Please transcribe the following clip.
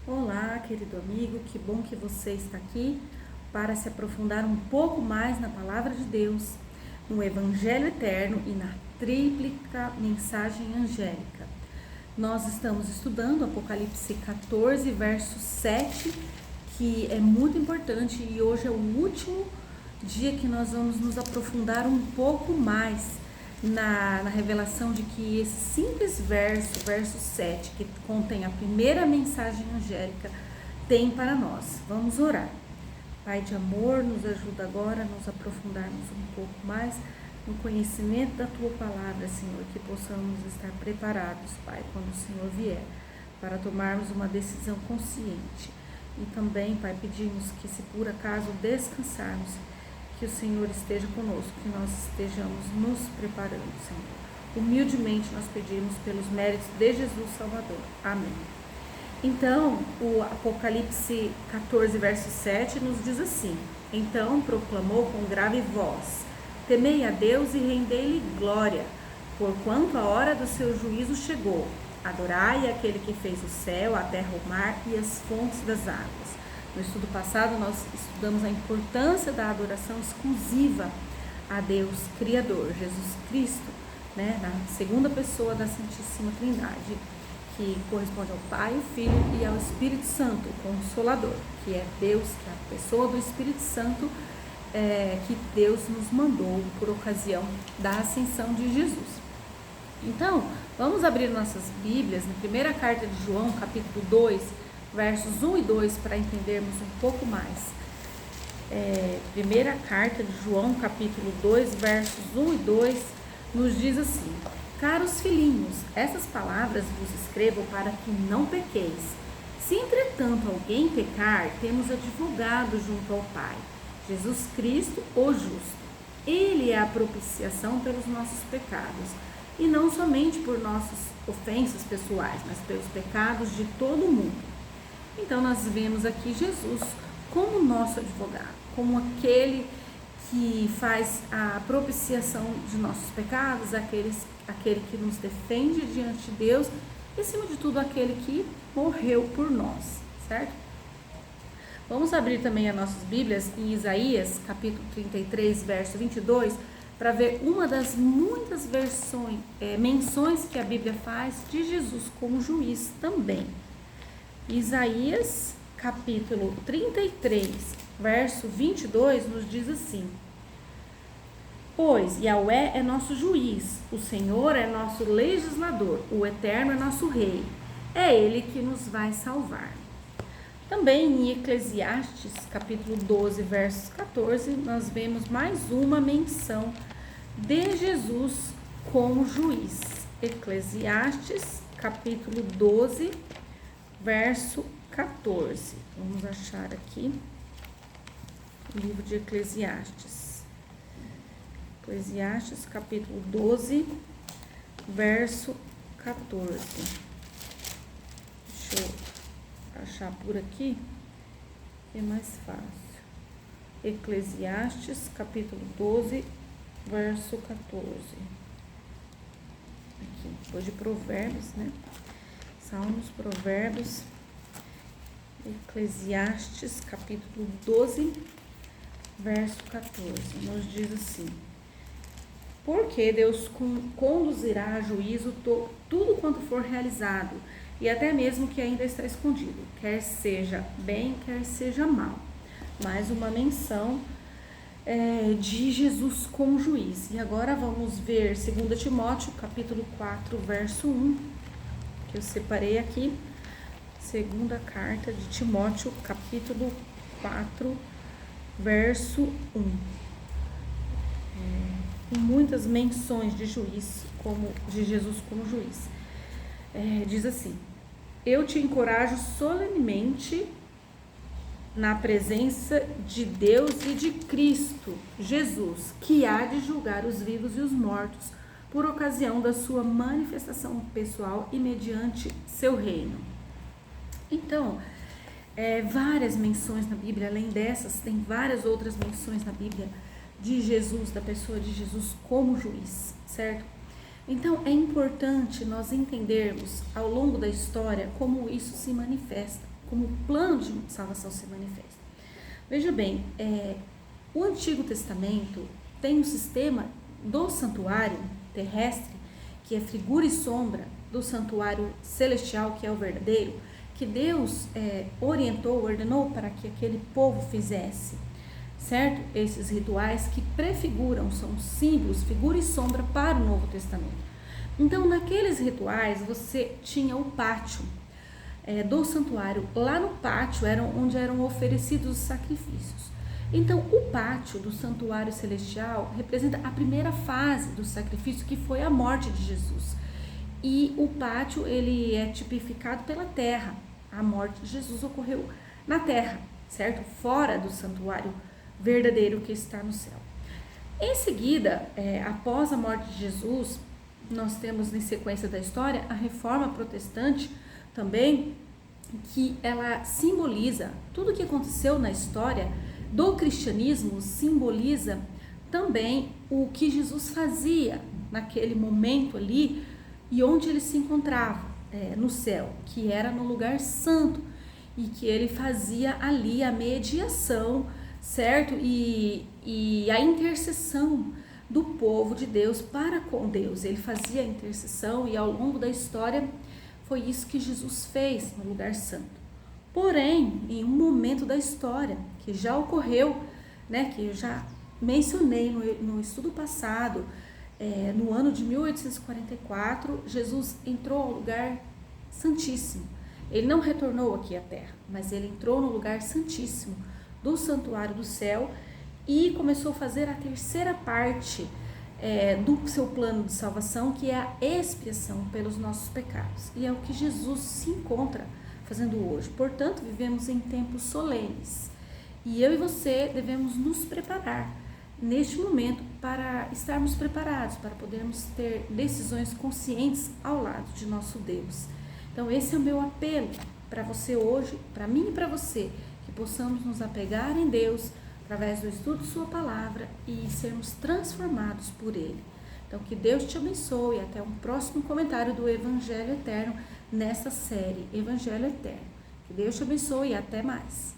Olá, querido amigo, que bom que você está aqui para se aprofundar um pouco mais na Palavra de Deus, no Evangelho Eterno e na tríplica mensagem angélica. Nós estamos estudando Apocalipse 14, verso 7, que é muito importante e hoje é o último dia que nós vamos nos aprofundar um pouco mais na revelação de que esse simples verso 7, que contém a primeira mensagem angélica, tem para nós. Vamos orar. Pai de amor, nos ajuda agora a nos aprofundarmos um pouco mais no conhecimento da Tua Palavra, Senhor, que possamos estar preparados, Pai, quando o Senhor vier, para tomarmos uma decisão consciente. E também, Pai, pedimos que, se por acaso descansarmos, que o Senhor esteja conosco, que nós estejamos nos preparando, Senhor. Humildemente nós pedimos pelos méritos de Jesus Salvador. Amém. Então, o Apocalipse 14, verso 7 nos diz assim: Então proclamou com grave voz: Temei a Deus e rendei-lhe glória, porquanto a hora do seu juízo chegou. Adorai aquele que fez o céu, a terra, o mar e as fontes das águas. No estudo passado, nós estudamos a importância da adoração exclusiva a Deus Criador, Jesus Cristo, na segunda pessoa da Santíssima Trindade, que corresponde ao Pai, o Filho e ao Espírito Santo, o Consolador, que é Deus, que é a pessoa do Espírito Santo, que Deus nos mandou por ocasião da ascensão de Jesus. Então, vamos abrir nossas Bíblias na primeira carta de João, capítulo 2, versos 1 e 2, para entendermos um pouco mais. Primeira carta de João, capítulo 2, versos 1 e 2, nos diz assim: Caros filhinhos, essas palavras vos escrevo para que não pequeis. Se entretanto alguém pecar, temos advogado junto ao Pai, Jesus Cristo, o justo. Ele é a propiciação pelos nossos pecados, e não somente por nossas ofensas pessoais, mas pelos pecados de todo o mundo. Então nós vemos aqui Jesus como nosso advogado, como aquele que faz a propiciação de nossos pecados, aquele que nos defende diante de Deus e, acima de tudo, aquele que morreu por nós, certo? Vamos abrir também as nossas Bíblias em Isaías, capítulo 33, verso 22, para ver uma das muitas menções que a Bíblia faz de Jesus como juiz também. Isaías, capítulo 33, verso 22, nos diz assim: Pois Yahweh é nosso juiz, o Senhor é nosso legislador, o Eterno é nosso rei, é Ele que nos vai salvar. Também em Eclesiastes, capítulo 12, verso 14, nós vemos mais uma menção de Jesus como juiz. Eclesiastes, capítulo 12, verso 14. Vamos achar aqui o livro de Eclesiastes. Eclesiastes, capítulo 12, verso 14. Deixa eu achar por aqui, que é mais fácil. Eclesiastes, capítulo 12, verso 14. Aqui, depois de Provérbios, Salmos, Provérbios, Eclesiastes, capítulo 12, verso 14, nos diz assim: Porque Deus conduzirá a juízo tudo quanto for realizado, e até mesmo que ainda está escondido, quer seja bem, quer seja mal. Mais uma menção de Jesus como juiz. E agora vamos ver 2 Timóteo, capítulo 4, verso 1, que eu separei aqui. Segunda carta de Timóteo, capítulo 4, verso 1. Tem muitas menções de Jesus como juiz. Diz assim: Eu te encorajo solenemente na presença de Deus e de Cristo Jesus, que há de julgar os vivos e os mortos, por ocasião da sua manifestação pessoal e mediante seu reino. Então, várias menções na Bíblia, além dessas, tem várias outras menções na Bíblia de Jesus, da pessoa de Jesus como juiz, certo? Então, é importante nós entendermos ao longo da história como isso se manifesta. como o plano de salvação se manifesta. Veja bem, o Antigo Testamento tem um sistema do santuário terrestre, que é figura e sombra do santuário celestial, que é o verdadeiro, que Deus ordenou para que aquele povo fizesse, certo? Esses rituais que prefiguram, são símbolos, figura e sombra para o Novo Testamento. Então, naqueles rituais, você tinha o pátio do santuário. Lá no pátio onde eram oferecidos os sacrifícios. Então, o pátio do santuário celestial representa a primeira fase do sacrifício, que foi a morte de Jesus. E o pátio, ele é tipificado pela terra. A morte de Jesus ocorreu na terra, certo? Fora do santuário verdadeiro que está no céu. Em seguida, após a morte de Jesus, nós temos, em sequência da história, a reforma protestante também, que ela simboliza tudo o que aconteceu na história do cristianismo, simboliza também o que Jesus fazia naquele momento ali e onde ele se encontrava, no céu, que era no lugar santo, e que ele fazia ali a mediação, certo? E a intercessão do povo de Deus para com Deus. Ele fazia a intercessão e ao longo da história foi isso que Jesus fez no lugar santo. Porém, em um momento da história que já ocorreu, que eu já mencionei no estudo passado, no ano de 1844, Jesus entrou ao lugar santíssimo. Ele não retornou aqui à terra, mas ele entrou no lugar santíssimo do santuário do céu e começou a fazer a terceira parte do seu plano de salvação, que é a expiação pelos nossos pecados. E é o que Jesus se encontra fazendo hoje. Portanto, vivemos em tempos solenes. E eu e você devemos nos preparar neste momento para estarmos preparados, para podermos ter decisões conscientes ao lado de nosso Deus. Então, esse é o meu apelo para você hoje, para mim e para você, que possamos nos apegar em Deus através do estudo de sua palavra e sermos transformados por Ele. Então, que Deus te abençoe. Até um próximo comentário do Evangelho Eterno nessa série Evangelho Eterno. Que Deus te abençoe e até mais.